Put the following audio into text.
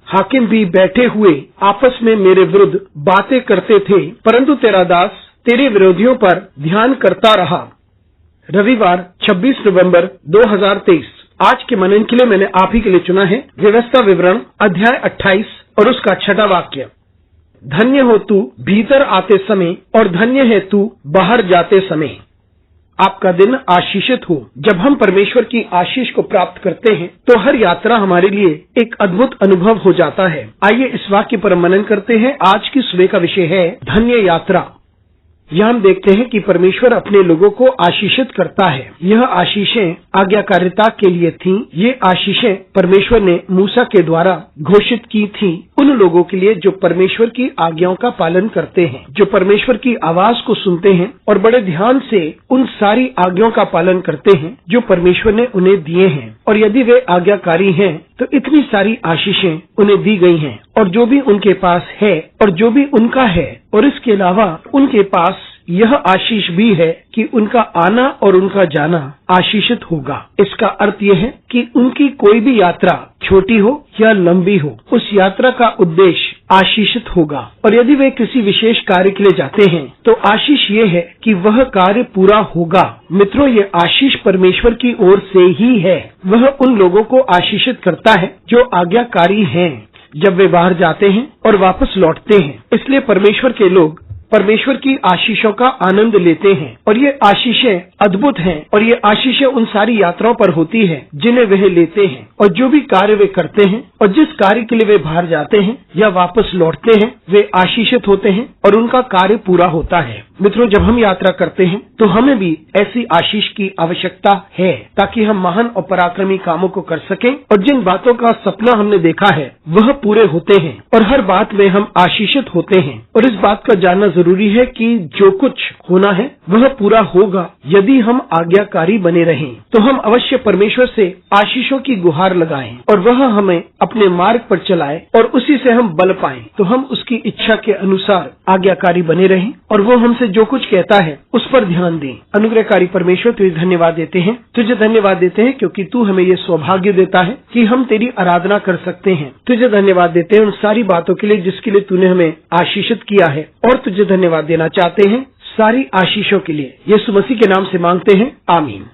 हाकिम भी बैठे हुए आपस में मेरे विरुद्ध बातें करते थे, परंतु तेरा दास तेरे विरोधियों पर ध्यान करता रहा। रविवार 26 नवंबर 2023। आज के मनन के लिए मैंने आप ही के लिए चुना है व्यवस्था विवरण अध्याय 28 और उसका 6वां वाक्य। धन्य हो तू भीतर आते समय और धन्य है तू बाहर जाते समय। आपका दिन आशीषित हो। जब हम परमेश्वर की आशीष को प्राप्त करते हैं तो हर यात्रा हमारे लिए एक अद्भुत अनुभव हो जाता है। आइए इस वाक्य पर मनन करते हैं। आज की सुबह का विषय है धन्य यात्रा। यह हम देखते हैं कि परमेश्वर अपने लोगों को आशीषित करता है। यह आशीषें आज्ञाकारिता के लिए थीं। ये आशीषें परमेश्वर ने मूसा के द्वारा घोषित की थीं उन लोगों के लिए जो परमेश्वर की आज्ञाओं का पालन करते हैं, जो परमेश्वर की आवाज को सुनते हैं और बड़े ध्यान से उन सारी आज्ञाओं का पालन करते हैं जो परमेश्वर ने उन्हें दिए हैं। और यदि वे आज्ञाकारी हैं तो इतनी सारी आशीषें उन्हें दी गई हैं। और जो भी उनके पास है और जो भी उनका है और इसके अलावा उनके पास यह आशीष भी है कि उनका आना और उनका जाना आशीषित होगा। इसका अर्थ यह है कि उनकी कोई भी यात्रा छोटी हो या लंबी हो, उस यात्रा का उद्देश्य आशीषित होगा। और यदि वे किसी विशेष कार्य के लिए जाते हैं तो आशीष ये है कि वह कार्य पूरा होगा। मित्रों, ये आशीष परमेश्वर की ओर से ही है। वह उन लोगों को आशीषित करता है जो आज्ञाकारी हैं जब वे बाहर जाते हैं और वापस लौटते हैं। इसलिए परमेश्वर के लोग परमेश्वर की आशीषों का आनंद लेते हैं और ये आशीषें अद्भुत हैं। और ये आशीषें उन सारी यात्राओं पर होती है जिन्हें वे लेते हैं और जो भी कार्य वे करते हैं और जिस कार्य के लिए वे बाहर जाते हैं या वापस लौटते हैं, वे आशीषित होते हैं और उनका कार्य पूरा होता है। मित्रों, जब हम यात्रा करते हैं तो हमें भी ऐसी आशीष की आवश्यकता है ताकि हम महान और पराक्रमी कामों को कर सकें और जिन बातों का सपना हमने देखा है वह पूरे होते हैं और हर बात में हम आशीषित होते हैं। और इस बात का जानना जरूरी है कि जो कुछ होना है वह पूरा होगा यदि हम आज्ञाकारी बने रहें। तो हम अवश्य परमेश्वर से आशीषों की गुहार लगाएं और वह हमें अपने मार्ग पर चलाए और उसी से हम बल पाएं। तो हम उसकी इच्छा के अनुसार आज्ञाकारी बने रहें और वो हमसे जो कुछ कहता है उस पर ध्यान दें। अनुग्रहकारी परमेश्वर, तुझे धन्यवाद देते हैं। तुझे धन्यवाद देते हैं क्योंकि तू हमें ये सौभाग्य देता है कि हम तेरी आराधना कर सकते हैं। तुझे धन्यवाद देते हैं उन सारी बातों के लिए जिसके लिए तूने हमें आशीषित किया है और तुझे धन्यवाद देना चाहते हैं सारी आशीषों के लिए। यीशु मसीह के नाम से मांगते हैं, आमीन।